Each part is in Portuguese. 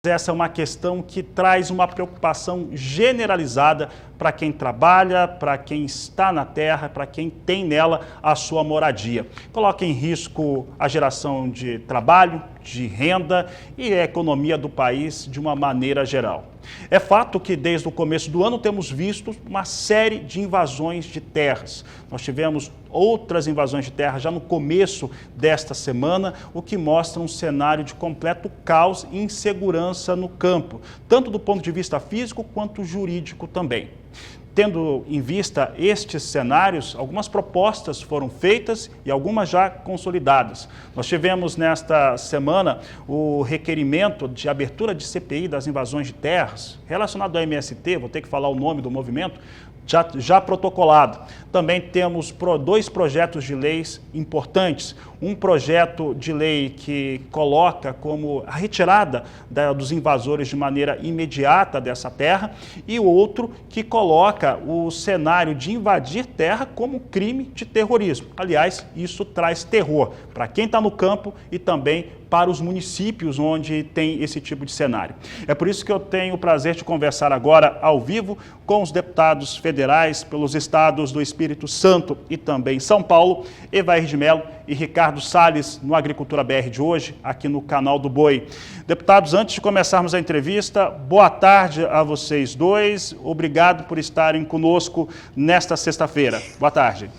Essa é uma questão que traz uma preocupação generalizada para quem trabalha, para quem está na terra, para quem tem nela a sua moradia. Coloca em risco a geração de trabalho, de renda e a economia do país de uma maneira geral. É fato que desde o começo do ano temos visto uma série de invasões de terras. Nós tivemos outras invasões de terra já no começo desta semana, o que mostra um cenário de completo caos e insegurança no campo, tanto do ponto de vista físico quanto jurídico também. Tendo em vista estes cenários, algumas propostas foram feitas e algumas já consolidadas. Nós tivemos nesta semana o requerimento de abertura de CPI das invasões de terras, relacionado ao MST, vou ter que falar o nome do movimento, já protocolado. Também temos dois projetos de leis importantes. Um projeto de lei que coloca como a retirada dos invasores de maneira imediata dessa terra e o outro que coloca o cenário de invadir terra como crime de terrorismo. Aliás, isso traz terror para quem está no campo e também para os municípios onde tem esse tipo de cenário. É por isso que eu tenho o prazer de conversar agora ao vivo com os deputados federais pelos estados do Espírito Santo e também São Paulo, Evair de Mello e Ricardo Salles, no Agricultura BR de hoje, aqui no canal do Boi. Deputados, antes de começarmos a entrevista, boa tarde a vocês dois. Obrigado por estarem conosco nesta sexta-feira. Boa tarde.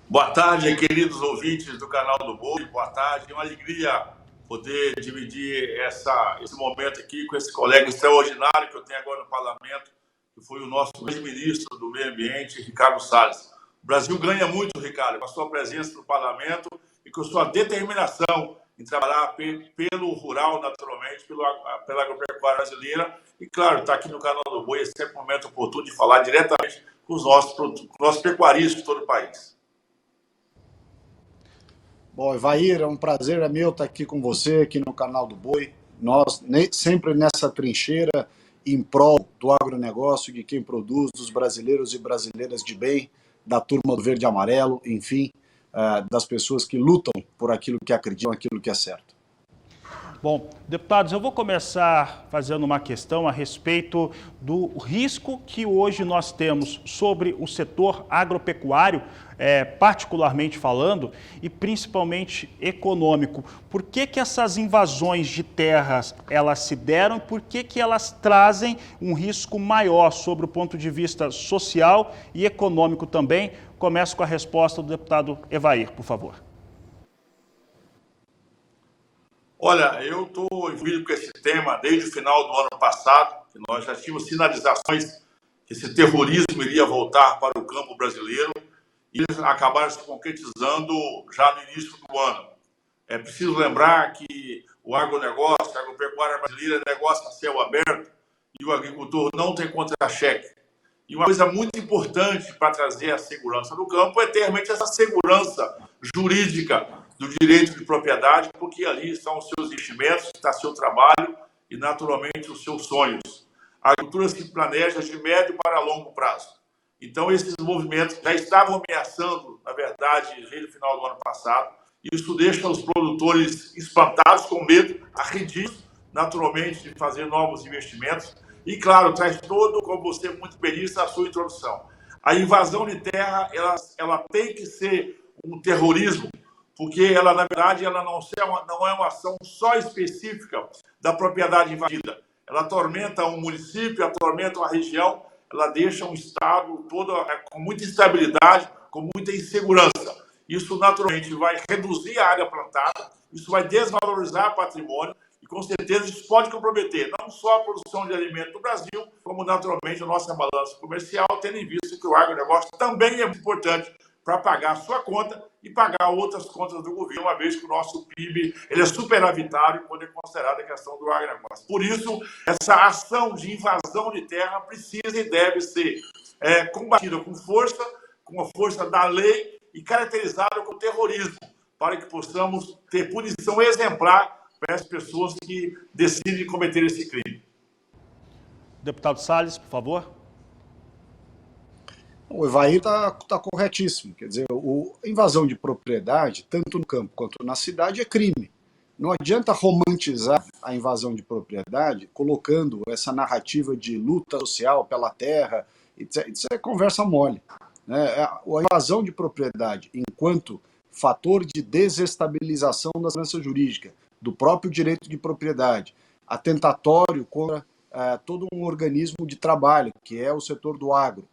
Boa tarde, queridos ouvintes do canal do Boi. Boa tarde. É uma alegria poder dividir esse momento aqui com esse colega extraordinário que eu tenho agora no parlamento, que foi o nosso ex-ministro do Meio Ambiente, Ricardo Salles. O Brasil ganha muito, Ricardo, com a sua presença no parlamento e com a sua determinação em trabalhar pelo rural, naturalmente, pela agropecuária brasileira. E, claro, está aqui no canal do Boi, é sempre um momento oportuno de falar diretamente com os nossos pecuaristas de todo o país. Bom, Evair, é um prazer meu estar aqui com você, aqui no canal do Boi. Nós sempre nessa trincheira em prol do agronegócio, de quem produz, dos brasileiros e brasileiras de bem, da turma do verde e amarelo, enfim, das pessoas que lutam por aquilo que acreditam, aquilo que é certo. Bom, deputados, eu vou começar fazendo uma questão a respeito do risco que hoje nós temos sobre o setor agropecuário, particularmente falando, e principalmente econômico. Por que essas invasões de terras elas se deram e por que elas trazem um risco maior sobre o ponto de vista social e econômico também? Começo com a resposta do deputado Evair, por favor. Olha, eu estou envolvido com esse tema desde o final do ano passado, que nós já tínhamos sinalizações que esse terrorismo iria voltar para o campo brasileiro e eles acabaram se concretizando já no início do ano. É preciso lembrar que o agronegócio, a agropecuária brasileira é negócio a céu aberto e o agricultor não tem contra-cheque. E uma coisa muito importante para trazer a segurança no campo é ter realmente essa segurança jurídica do direito de propriedade, porque ali estão os seus investimentos, está seu trabalho e, naturalmente, os seus sonhos. A agricultura se planeja de médio para longo prazo. Então, esses movimentos já estavam ameaçando, na verdade, desde o final do ano passado. Isso deixa os produtores espantados, com medo, arredidos, naturalmente, de fazer novos investimentos. E, claro, traz todo, como você muito bem disse, a sua introdução. A invasão de terra, ela tem que ser um terrorismo, porque ela, na verdade, ela não é uma ação só específica da propriedade invadida. Ela atormenta um município, atormenta uma região, ela deixa um estado todo com muita instabilidade, com muita insegurança. Isso, naturalmente, vai reduzir a área plantada, isso vai desvalorizar patrimônio e, com certeza, isso pode comprometer não só a produção de alimento do Brasil, como, naturalmente, a nossa balança comercial, tendo em vista que o agronegócio também é muito importante para pagar a sua conta e pagar outras contas do governo, uma vez que o nosso PIB ele é superavitário quando é considerada a questão do agronegócio. Por isso, essa ação de invasão de terra precisa e deve ser combatida com a força da lei e caracterizada como terrorismo, para que possamos ter punição exemplar para as pessoas que decidem cometer esse crime. Deputado Salles, por favor. O Evair está corretíssimo. Quer dizer, a invasão de propriedade, tanto no campo quanto na cidade, é crime. Não adianta romantizar a invasão de propriedade colocando essa narrativa de luta social pela terra. Isso é conversa mole. Né? A invasão de propriedade, enquanto fator de desestabilização da segurança jurídica, do próprio direito de propriedade, atentatório contra todo um organismo de trabalho, que é o setor do agro.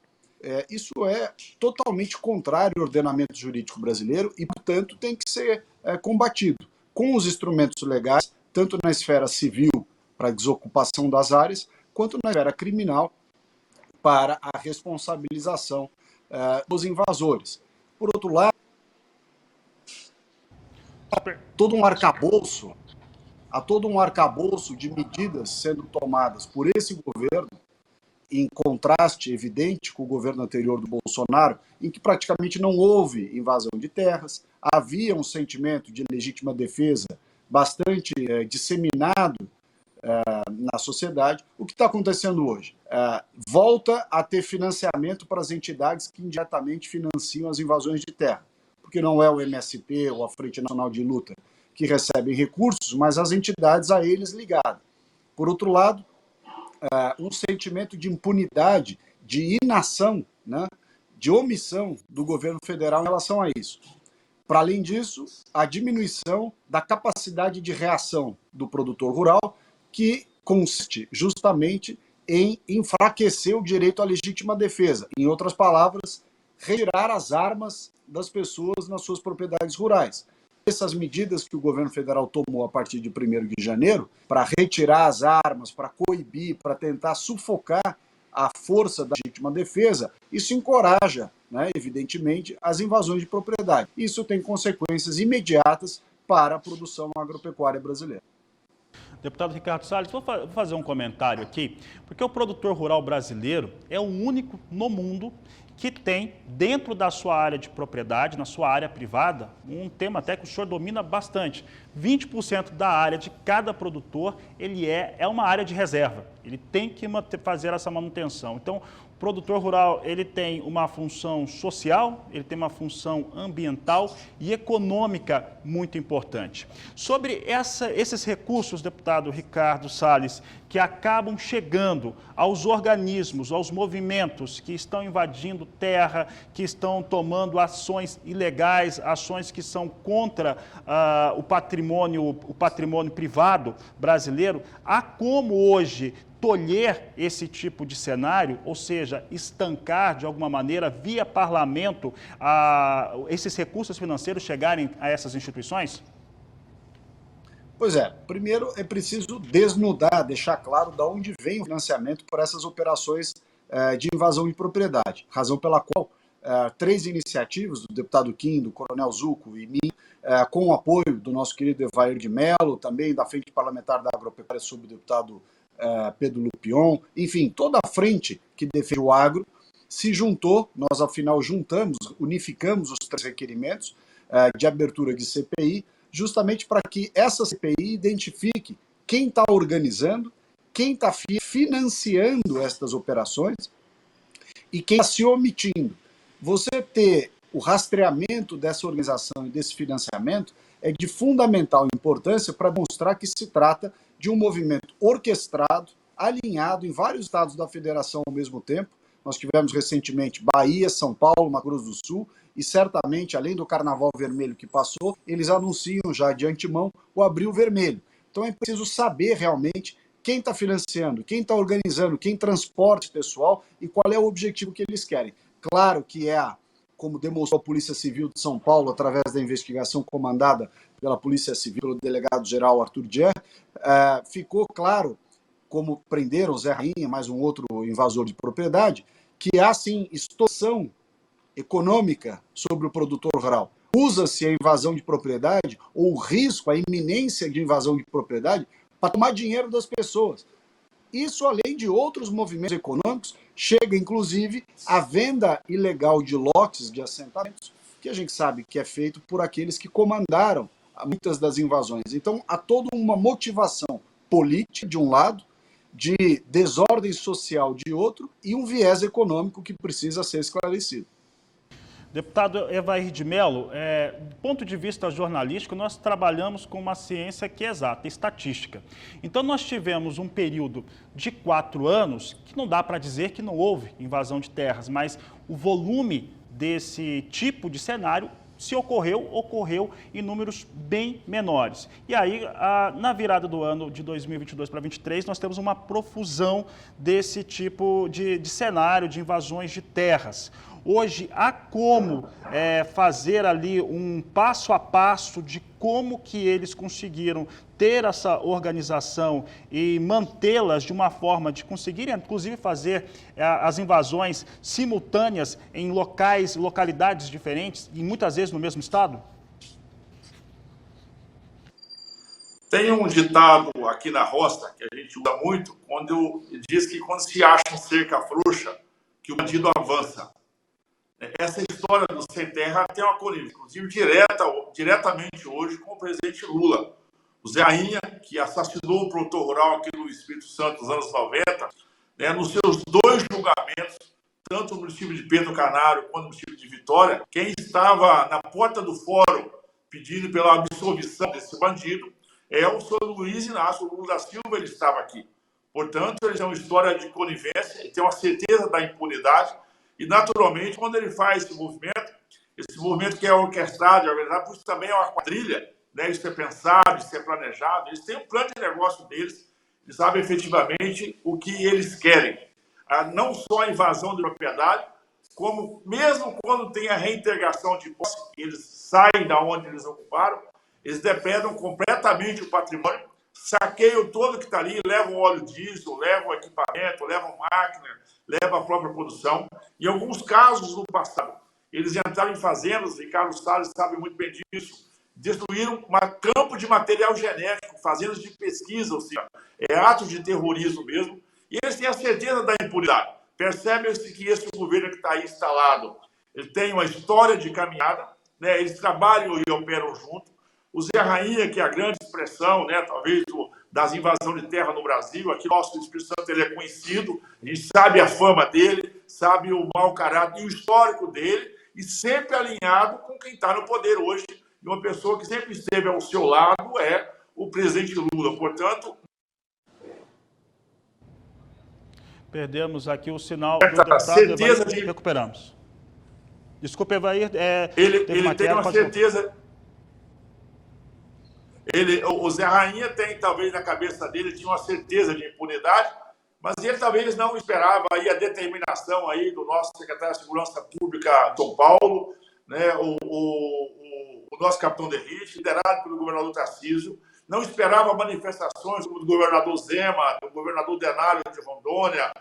Isso é totalmente contrário ao ordenamento jurídico brasileiro e, portanto, tem que ser combatido com os instrumentos legais, tanto na esfera civil, para a desocupação das áreas, quanto na esfera criminal, para a responsabilização dos invasores. Por outro lado, todo um arcabouço de medidas sendo tomadas por esse governo, em contraste evidente com o governo anterior do Bolsonaro, em que praticamente não houve invasão de terras, havia um sentimento de legítima defesa bastante disseminado na sociedade. O que está acontecendo hoje? Volta a ter financiamento para as entidades que indiretamente financiam as invasões de terra, porque não é o MST ou a Frente Nacional de Luta que recebem recursos, mas as entidades a eles ligadas. Por outro lado, um sentimento de impunidade, de inação, né, de omissão do governo federal em relação a isso. Para além disso, a diminuição da capacidade de reação do produtor rural, que consiste justamente em enfraquecer o direito à legítima defesa. Em outras palavras, retirar as armas das pessoas nas suas propriedades rurais. Essas medidas que o governo federal tomou a partir de 1º de janeiro, para retirar as armas, para coibir, para tentar sufocar a força da legítima defesa, isso encoraja, né, evidentemente, as invasões de propriedade. Isso tem consequências imediatas para a produção agropecuária brasileira. Deputado Ricardo Salles, vou fazer um comentário aqui, porque o produtor rural brasileiro é o único no mundo que tem, dentro da sua área de propriedade, na sua área privada, um tema até que o senhor domina bastante. 20% da área de cada produtor, ele é uma área de reserva. Ele tem que fazer essa manutenção. Então, o produtor rural, ele tem uma função social, ele tem uma função ambiental e econômica muito importante. Sobre esses recursos, deputado Ricardo Salles, que acabam chegando aos organismos, aos movimentos que estão invadindo terra, que estão tomando ações ilegais, ações que são contra o patrimônio privado brasileiro, há como hoje tolher esse tipo de cenário, ou seja, estancar de alguma maneira, via parlamento, esses recursos financeiros chegarem a essas instituições? Pois é, primeiro é preciso desnudar, deixar claro de onde vem o financiamento para essas operações de invasão de propriedade, razão pela qual 3 iniciativas do deputado Kim, do Coronel Zucco e mim, com o apoio do nosso querido Evair de Mello, também da Frente Parlamentar da Agropecuária sob o deputado Pedro Lupion, enfim, toda a frente que defende o agro se juntou, nós afinal unificamos os 3 requerimentos de abertura de CPI, justamente para que essa CPI identifique quem está organizando, quem está financiando estas operações e quem está se omitindo. Você ter o rastreamento dessa organização e desse financiamento é de fundamental importância para demonstrar que se trata de um movimento orquestrado, alinhado em vários estados da federação ao mesmo tempo. Nós tivemos recentemente Bahia, São Paulo, Mato Grosso do Sul, e certamente, além do Carnaval Vermelho que passou, eles anunciam já de antemão o Abril Vermelho. Então é preciso saber realmente quem está financiando, quem está organizando, quem transporta esse pessoal e qual é o objetivo que eles querem. Claro que como demonstrou a Polícia Civil de São Paulo, através da investigação comandada pela Polícia Civil, pelo delegado-geral Arthur Dian, ficou claro, como prenderam Zé Rainha, mais um outro invasor de propriedade, que há sim extorsão econômica sobre o produtor rural. Usa-se a invasão de propriedade ou o risco, a iminência de invasão de propriedade para tomar dinheiro das pessoas. Isso, além de outros movimentos econômicos, chega inclusive à venda ilegal de lotes de assentamentos, que a gente sabe que é feito por aqueles que comandaram muitas das invasões. Então, há toda uma motivação política, de um lado, de desordem social de outro e um viés econômico que precisa ser esclarecido. Deputado Evair de Mello, do ponto de vista jornalístico, nós trabalhamos com uma ciência que é exata, estatística. Então, nós tivemos um período de 4 anos, que não dá para dizer que não houve invasão de terras, mas o volume desse tipo de cenário, se ocorreu em números bem menores. E aí, na virada do ano de 2022 para 2023, nós temos uma profusão desse tipo de cenário, de invasões de terras. Hoje, há como fazer ali um passo a passo de como que eles conseguiram ter essa organização e mantê-las de uma forma de conseguirem, inclusive, fazer as invasões simultâneas em localidades diferentes e muitas vezes no mesmo estado? Tem um ditado aqui na roça, que a gente usa muito, quando diz que quando se acha cerca frouxa, que o bandido avança. Essa história do Sem Terra tem uma conexão, inclusive diretamente hoje, com o presidente Lula. O Zé Rainha, que assassinou o produtor rural aqui no Espírito Santo nos anos 90, nos seus 2 julgamentos, tanto no município de Pedro Canário quanto no município de Vitória, quem estava na porta do fórum pedindo pela absolvição desse bandido é o senhor Luiz Inácio Lula da Silva, ele estava aqui. Portanto, eles têm uma história de conivência, ele tem uma certeza da impunidade. E, naturalmente, quando ele faz esse movimento que é orquestrado, organizado, por isso também é uma quadrilha, isso é pensado, isso é planejado, eles têm um plano de negócio deles, eles sabem efetivamente o que eles querem. Não só a invasão de propriedade, como mesmo quando tem a reintegração de posse, eles saem da onde eles ocuparam, eles depredam completamente o patrimônio, saqueiam todo que está ali, levam óleo diesel, levam equipamento, levam máquina, levam a própria produção. Em alguns casos, no passado, eles entraram em fazendas, e Carlos Salles sabe muito bem disso, destruíram um campo de material genético, fazendas de pesquisa, ou seja, é ato de terrorismo mesmo, e eles têm a certeza da impunidade. Percebe-se que esse governo que está aí instalado, ele tem uma história de caminhada, eles trabalham e operam junto. O Zé Rainha, que é a grande expressão, talvez, das invasões de terra no Brasil, aqui no nosso Espírito Santo ele é conhecido, a gente sabe a fama dele, sabe o mau caráter e o histórico dele, e sempre alinhado com quem está no poder hoje, e uma pessoa que sempre esteve ao seu lado é o presidente Lula. Portanto, perdemos aqui o sinal do deputado certeza Evair, recuperamos. Desculpe, Evair. Ele tem uma certeza... O Zé Rainha tem, talvez, na cabeça dele, tinha uma certeza de impunidade, mas ele talvez não esperava aí a determinação aí do nosso secretário de Segurança Pública, São Paulo, o nosso capitão Derrite, liderado pelo governador Tarcísio, não esperava manifestações como do governador Zema, do governador Denário de Rondônia,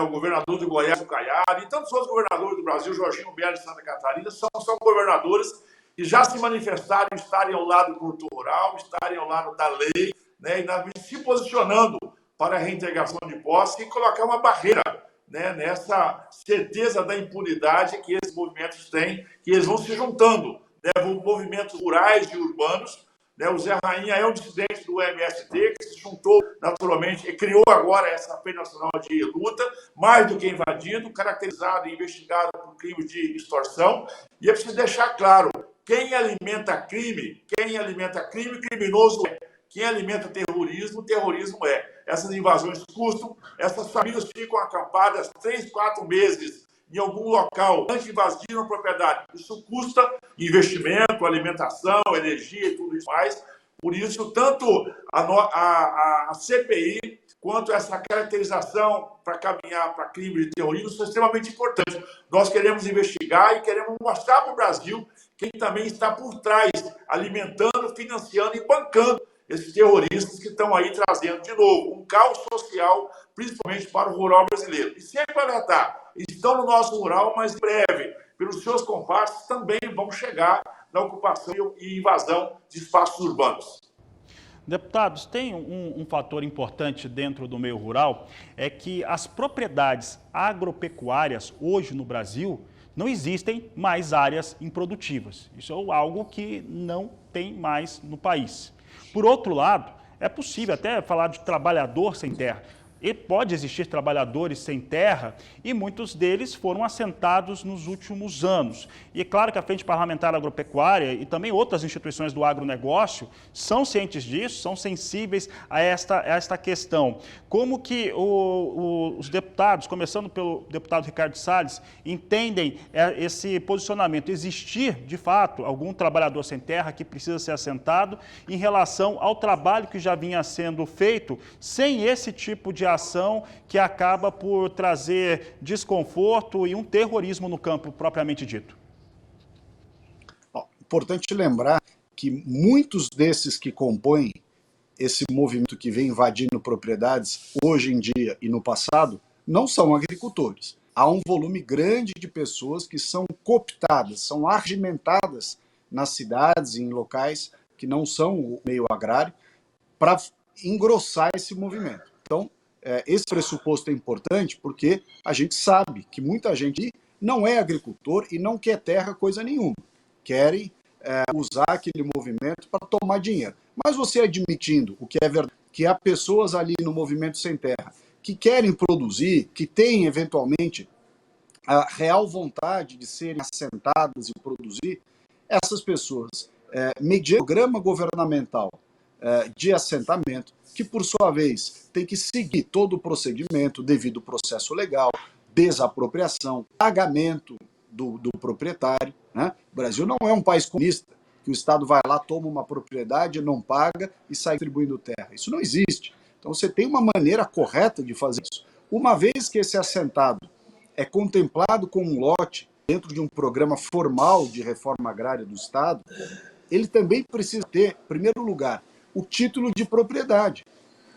o governador de Goiás, o Caiado, e tantos outros governadores do Brasil, Jorginho Belo de Santa Catarina, são governadores que já se manifestaram, estarem ao lado do produtor rural, estarem ao lado da lei, e se posicionando para a reintegração de posse e colocar uma barreira nessa certeza da impunidade que esses movimentos têm, que eles vão se juntando, movimentos rurais e urbanos. O Zé Rainha é um dissidente do MST, que se juntou naturalmente e criou agora essa Frente Nacional de Luta, mais do que invadido, caracterizado e investigado por crimes de extorsão. E é preciso deixar claro, quem alimenta crime, criminoso é. Quem alimenta terrorismo, terrorismo é. Essas invasões custam, essas famílias ficam acampadas 3, 4 meses em algum local antes de invadir uma propriedade. Isso custa investimento, alimentação, energia e tudo isso mais. Por isso, tanto a CPI quanto essa caracterização para caminhar para crime de terrorismo são extremamente importantes. Nós queremos investigar e queremos mostrar para o Brasil quem também está por trás, alimentando, financiando e bancando esses terroristas que estão aí trazendo, de novo, um caos social, principalmente para o rural brasileiro. E sempre alertar, estão no nosso rural, mas em breve, pelos seus comparsas, também vão chegar na ocupação e invasão de espaços urbanos. Deputados, tem um fator importante dentro do meio rural, é que as propriedades agropecuárias hoje no Brasil não existem mais áreas improdutivas. Isso é algo que não tem mais no país. Por outro lado, é possível até falar de trabalhador sem terra. E pode existir trabalhadores sem terra e muitos deles foram assentados nos últimos anos. E é claro que a Frente Parlamentar Agropecuária e também outras instituições do agronegócio são cientes disso, são sensíveis a esta questão. Como que os deputados, começando pelo deputado Ricardo Salles, entendem esse posicionamento? Existir, de fato, algum trabalhador sem terra que precisa ser assentado em relação ao trabalho que já vinha sendo feito sem esse tipo de ação que acaba por trazer desconforto e um terrorismo no campo propriamente dito? Importante lembrar que muitos desses que compõem esse movimento que vem invadindo propriedades hoje em dia e no passado não são agricultores. Há um volume grande de pessoas que são cooptadas, são argimentadas nas cidades e em locais que não são o meio agrário para engrossar esse movimento. Então, esse pressuposto é importante porque a gente sabe que muita gente não é agricultor e não quer terra coisa nenhuma. Querem usar aquele movimento para tomar dinheiro. Mas você admitindo o que é verdade, que há pessoas ali no movimento sem terra que querem produzir, que têm eventualmente a real vontade de serem assentadas e produzir, essas pessoas, mediante o programa governamental de assentamento, que por sua vez tem que seguir todo o procedimento devido ao processo legal, desapropriação, pagamento do proprietário, né? O Brasil não é um país comunista, que o Estado vai lá, toma uma propriedade, não paga e sai distribuindo terra. Isso não existe. Então você tem uma maneira correta de fazer isso. Uma vez que esse assentado é contemplado como um lote dentro de um programa formal de reforma agrária do Estado, ele também precisa ter, em primeiro lugar, o título de propriedade.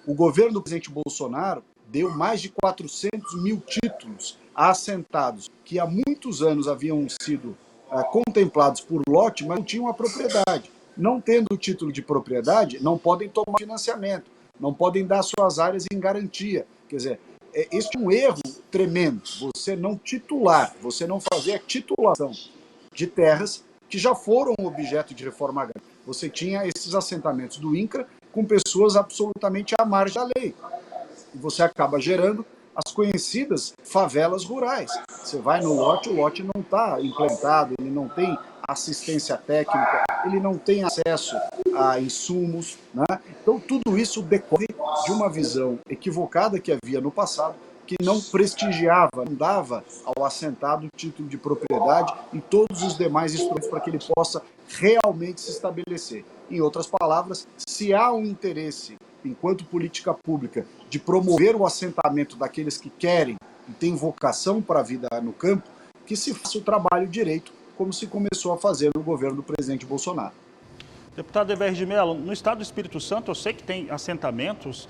O governo do presidente Bolsonaro deu mais de 400 mil títulos a assentados que há muitos anos haviam sido contemplados por lote, mas não tinham a propriedade. Não tendo o título de propriedade, não podem tomar financiamento, não podem dar suas áreas em garantia. Quer dizer, este é um erro tremendo, você não titular, você não fazer a titulação de terras que já foram objeto de reforma agrária. Você tinha esses assentamentos do INCRA com pessoas absolutamente à margem da lei. E você acaba gerando as conhecidas favelas rurais. Você vai no lote, o lote não está implantado, ele não tem assistência técnica, ele não tem acesso a insumos, né? Então tudo isso decorre de uma visão equivocada que havia no passado, que não prestigiava, não dava ao assentado o título de propriedade e todos os demais instrumentos para que ele possa realmente se estabelecer. Em outras palavras, se há um interesse, enquanto política pública, de promover o assentamento daqueles que querem e têm vocação para a vida no campo, que se faça o trabalho direito, como se começou a fazer no governo do presidente Bolsonaro. Deputado Ever de Mello, no estado do Espírito Santo, eu sei que tem assentamentos,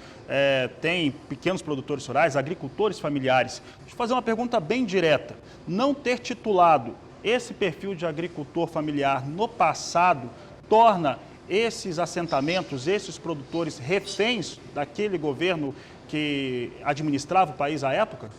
tem pequenos produtores rurais, agricultores familiares. Deixa eu fazer uma pergunta bem direta. Não ter titulado esse perfil de agricultor familiar no passado torna esses assentamentos, esses produtores reféns daquele governo que administrava o país à época?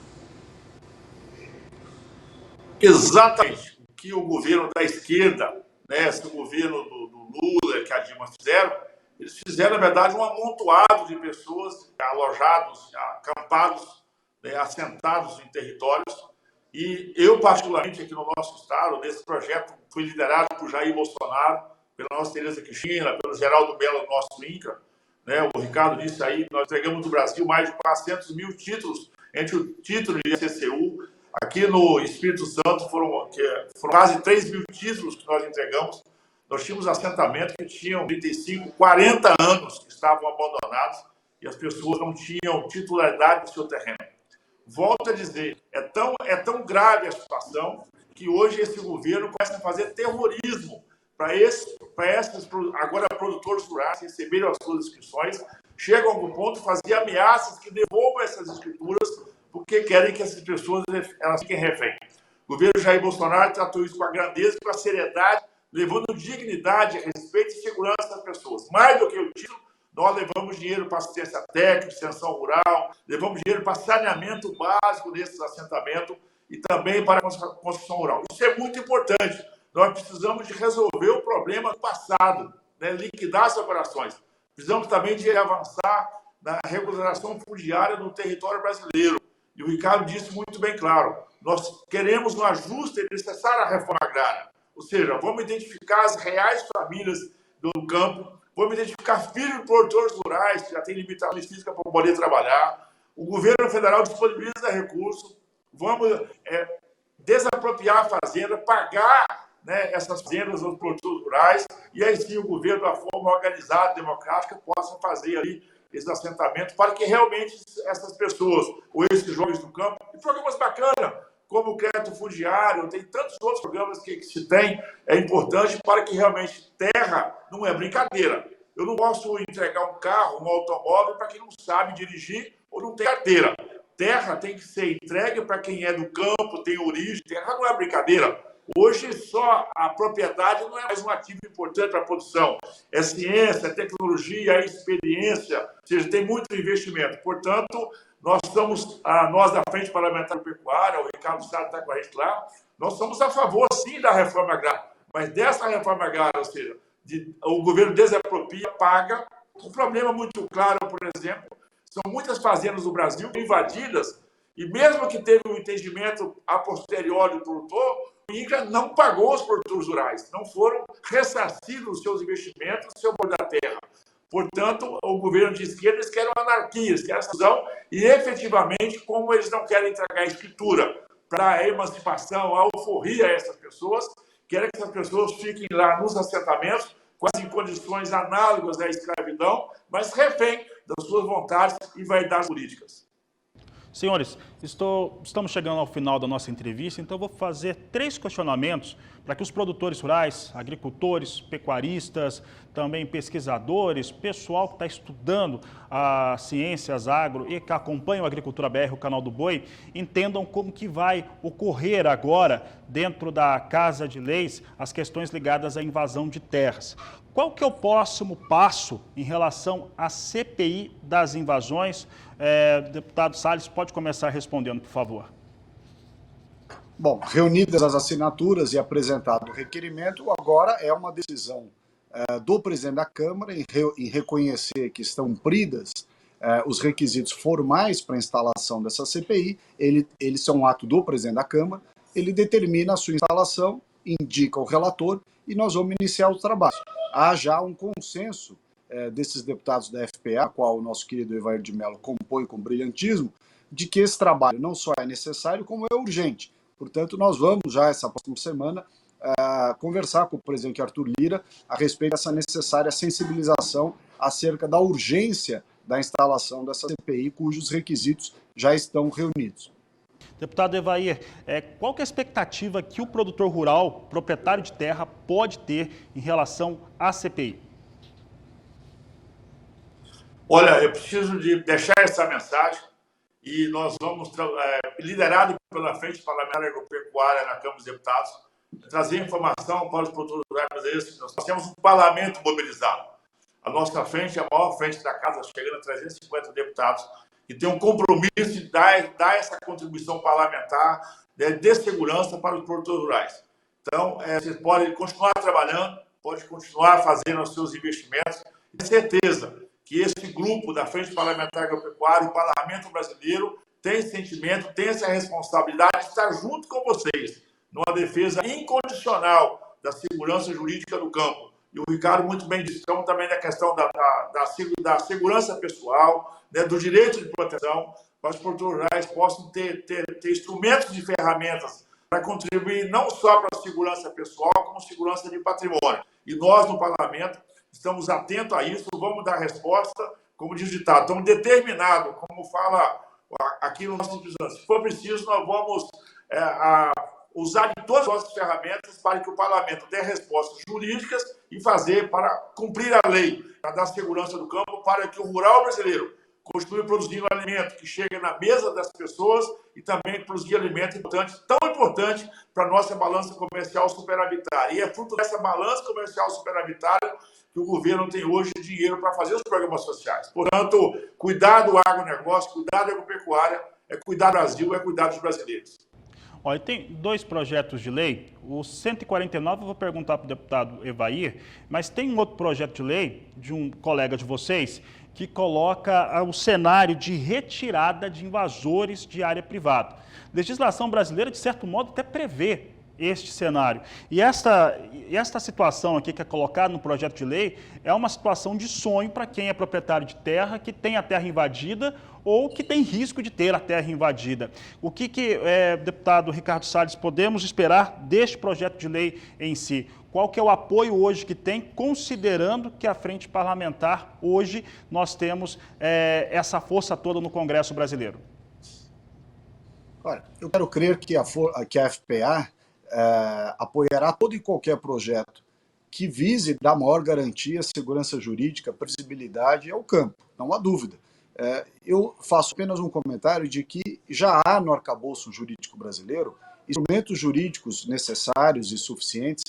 Exatamente. O que o governo da esquerda, né, esse governo do Lula, que a Dilma fizeram, eles fizeram, na verdade, um amontoado de pessoas alojados, acampados, né, assentados em territórios. E eu, particularmente, aqui no nosso estado, nesse projeto, fui liderado por Jair Bolsonaro, pela nossa Tereza Cristina, pelo Geraldo Mello, nosso INCRA, né? O Ricardo disse aí, nós entregamos no Brasil mais de 400 mil títulos, entre o título de CCU. Aqui no Espírito Santo foram quase 3 mil títulos que nós entregamos. Nós tínhamos assentamentos que tinham 35, 40 anos que estavam abandonados e as pessoas não tinham titularidade do seu terreno. Volto a dizer, é tão grave a situação que hoje esse governo começa a fazer terrorismo para esses agora produtores rurais receberem as suas inscrições, chegam a algum ponto de fazer ameaças que devolvam essas escrituras porque querem que essas pessoas elas fiquem refém. O governo Jair Bolsonaro tratou isso com a grandeza e com a seriedade, levando dignidade, respeito e segurança das pessoas. Mais do que o título, nós levamos dinheiro para assistência técnica, extensão rural, levamos dinheiro para saneamento básico desses assentamentos e também para a construção rural. Isso é muito importante. Nós precisamos de resolver o problema do passado, né? Liquidar as operações. Precisamos também de avançar na regularização fundiária do território brasileiro. E o Ricardo disse muito bem claro, nós queremos um ajuste necessário à reforma agrária. Ou seja, vamos identificar as reais famílias do campo, vamos identificar filhos de produtores rurais que já têm limitações físicas para poder trabalhar. O governo federal disponibiliza recursos, vamos desapropriar a fazenda, pagar, né, essas fazendas aos produtores rurais, e aí sim o governo, da forma organizada, democrática, possa fazer ali esses assentamentos para que realmente essas pessoas, ou esses jovens do campo, e programas bacanas, como o crédito fundiário, tem tantos outros programas que se tem, é importante para que realmente terra não é brincadeira. Eu não posso entregar um carro, um automóvel para quem não sabe dirigir ou não tem carteira. Terra tem que ser entregue para quem é do campo, tem origem, terra não é brincadeira. Hoje, só a propriedade não é mais um ativo importante para a produção. É ciência, é tecnologia, é experiência, ou seja, tem muito investimento. Portanto, nós somos, nós da Frente Parlamentar Pecuária, o Ricardo Sá está com a gente lá, nós somos a favor, sim, da reforma agrária. Mas dessa reforma agrária, ou seja, o governo desapropria, paga. Um problema muito claro, por exemplo, são muitas fazendas do Brasil invadidas, e mesmo que teve um entendimento a posteriori do produtor, o INCRA não pagou os produtores rurais, não foram ressarcidos os seus investimentos, o seu valor da terra. Portanto, o governo de esquerda, eles querem anarquia, eles querem cisão, e efetivamente, como eles não querem entregar a escritura para a emancipação, a alforria a essas pessoas, querem que essas pessoas fiquem lá nos assentamentos, quase em condições análogas à escravidão, mas refém das suas vontades e vaidades políticas. Senhores, estamos chegando ao final da nossa entrevista, então eu vou fazer 3 questionamentos para que os produtores rurais, agricultores, pecuaristas, também pesquisadores, pessoal que está estudando as ciências agro e que acompanha o Agricultura BR, o canal do Boi, entendam como que vai ocorrer agora, dentro da Casa de Leis, as questões ligadas à invasão de terras. Qual que é o próximo passo em relação à CPI das invasões? Deputado Salles, pode começar respondendo, por favor. Bom, reunidas as assinaturas e apresentado o requerimento, agora é uma decisão do presidente da Câmara em reconhecer que estão cumpridas os requisitos formais para a instalação dessa CPI. Eles são um ato do presidente da Câmara, ele determina a sua instalação, indica o relator e nós vamos iniciar o trabalho. Há já um consenso desses deputados da FPA, a qual o nosso querido Evair de Mello compõe com brilhantismo, de que esse trabalho não só é necessário, como é urgente. Portanto, nós vamos já, essa próxima semana, conversar com o presidente Arthur Lira a respeito dessa necessária sensibilização acerca da urgência da instalação dessa CPI, cujos requisitos já estão reunidos. Deputado Evair, qual que é a expectativa que o produtor rural, proprietário de terra, pode ter em relação à CPI? Olha, eu preciso de deixar essa mensagem e nós vamos, liderado pela Frente Parlamentar Agropecuária na Câmara dos Deputados, trazer informação para os produtores rurais brasileiros. Nós temos um parlamento mobilizado. A nossa frente é a maior frente da casa, chegando a 350 deputados, e tem um compromisso de dar essa contribuição parlamentar de segurança para os produtores rurais. Então, vocês podem continuar trabalhando, podem continuar fazendo os seus investimentos, e ter certeza que esse grupo da Frente Parlamentar Agropecuária, o Parlamento Brasileiro, tem esse sentimento, tem essa responsabilidade de estar junto com vocês numa defesa incondicional da segurança jurídica do campo. E o Ricardo muito bem disse, então também na questão da segurança pessoal, né, do direito de proteção, para os produtores rurais possam ter instrumentos e ferramentas para contribuir não só para a segurança pessoal, como segurança de patrimônio. E nós, no Parlamento, estamos atentos a isso, vamos dar resposta, como diz o ditado, estamos determinados, como fala aqui no nosso episódio. Se for preciso, nós vamos usar de todas as nossas ferramentas para que o Parlamento dê respostas jurídicas e fazer para cumprir a lei, para dar segurança do campo, para que o rural brasileiro continue produzindo alimento que chegue na mesa das pessoas e também produzir alimento tão importante para a nossa balança comercial superavitária. E é fruto dessa balança comercial superavitária que o governo tem hoje dinheiro para fazer os programas sociais. Portanto, cuidar do agronegócio, cuidar da agropecuária, é cuidar do Brasil, é cuidar dos brasileiros. Olha, tem dois projetos de lei, o 149 eu vou perguntar para o deputado Evair, mas tem um outro projeto de lei de um colega de vocês que coloca o cenário de retirada de invasores de área privada. A legislação brasileira, de certo modo, até prevê este cenário. E esta situação aqui que é colocada no projeto de lei é uma situação de sonho para quem é proprietário de terra, que tem a terra invadida ou que tem risco de ter a terra invadida. O que, deputado Ricardo Salles, podemos esperar deste projeto de lei em si? Qual que é o apoio hoje que tem, considerando que a frente parlamentar, hoje, nós temos essa força toda no Congresso brasileiro? Olha, eu quero crer que a FPA apoiará todo e qualquer projeto que vise dar maior garantia, segurança jurídica, previsibilidade ao campo, não há dúvida. Eu faço apenas um comentário de que já há no arcabouço jurídico brasileiro instrumentos jurídicos necessários e suficientes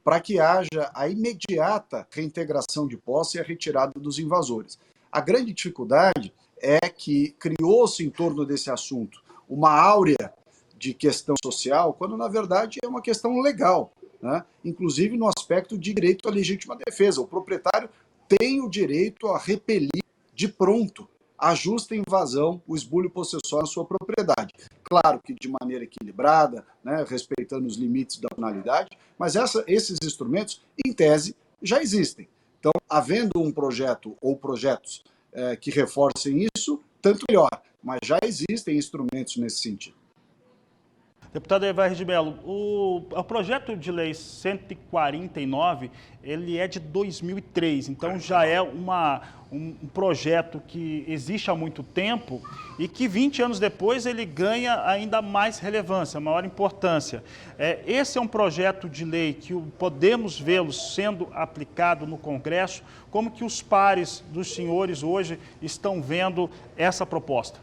para que haja a imediata reintegração de posse e a retirada dos invasores. A grande dificuldade é que criou-se em torno desse assunto uma áurea de questão social, quando na verdade é uma questão legal, né? Inclusive no aspecto de direito à legítima defesa. O proprietário tem o direito a repelir de pronto a justa invasão, o esbulho possessório na sua propriedade. Claro que de maneira equilibrada, né, respeitando os limites da penalidade, mas esses instrumentos, em tese, já existem. Então, havendo um projeto ou projetos que reforcem isso, tanto melhor, mas já existem instrumentos nesse sentido. Deputado Evair de Mello, o projeto de lei 149, ele é de 2003, então já é um projeto que existe há muito tempo e que 20 anos depois ele ganha ainda mais relevância, maior importância. Esse é um projeto de lei que podemos vê-lo sendo aplicado no Congresso. Como que os pares dos senhores hoje estão vendo essa proposta?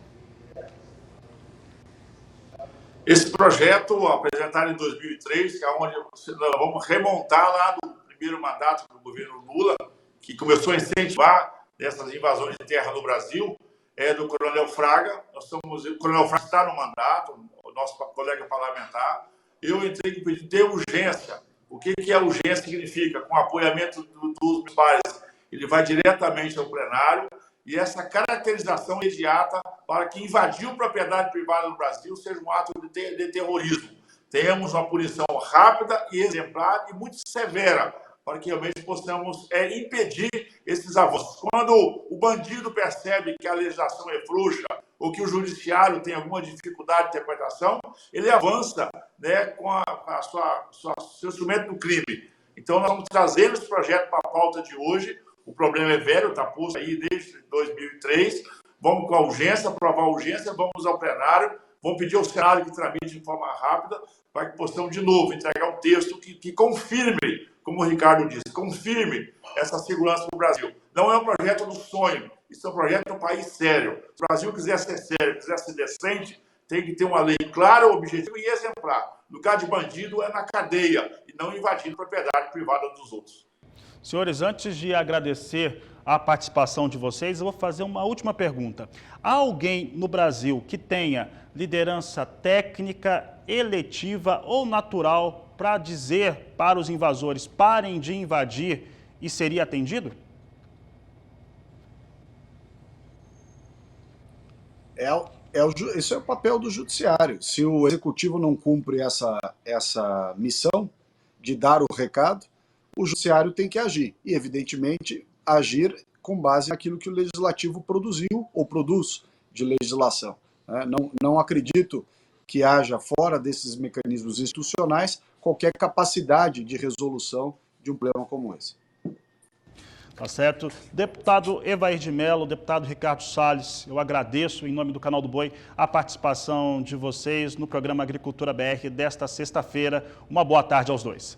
Esse projeto, apresentado em 2003, que é onde nós vamos remontar lá do primeiro mandato do governo Lula, que começou a incentivar essas invasões de terra no Brasil, é do Coronel Fraga. O Coronel Fraga está no mandato, o nosso colega parlamentar. Eu entrei com pedido de urgência. O que a urgência significa? Com apoiamento dos pares, ele vai diretamente ao plenário. E essa caracterização imediata para que invadiu propriedade privada no Brasil seja um ato de terrorismo. Tenhamos uma punição rápida e exemplar e muito severa para que realmente possamos impedir esses avanços. Quando o bandido percebe que a legislação é frouxa ou que o judiciário tem alguma dificuldade de interpretação, ele avança, né, com seu instrumento do crime. Então, nós vamos trazer esse projeto para a pauta de hoje. O problema é velho, está posto aí desde 2003. Vamos com a urgência, aprovar a urgência, vamos ao plenário, vamos pedir ao Senado que tramite de forma rápida para que possamos, de novo, entregar um texto que confirme, como o Ricardo disse, confirme essa segurança no Brasil. Não é um projeto do sonho, isso é um projeto de um país sério. Se o Brasil quiser ser sério, quiser ser decente, tem que ter uma lei clara, objetiva e exemplar. No caso de bandido, é na cadeia e não invadindo propriedade privada dos outros. Senhores, antes de agradecer a participação de vocês, eu vou fazer uma última pergunta. Há alguém no Brasil que tenha liderança técnica, eletiva ou natural para dizer para os invasores parem de invadir e seria atendido? Esse é o papel do judiciário. Se o executivo não cumpre essa missão de dar o recado, o judiciário tem que agir e, evidentemente, agir com base naquilo que o legislativo produziu ou produz de legislação. Não acredito que haja, fora desses mecanismos institucionais, qualquer capacidade de resolução de um problema como esse. Tá certo. Deputado Evair de Mello, deputado Ricardo Salles, eu agradeço, em nome do Canal do Boi, a participação de vocês no programa Agricultura BR desta sexta-feira. Uma boa tarde aos dois.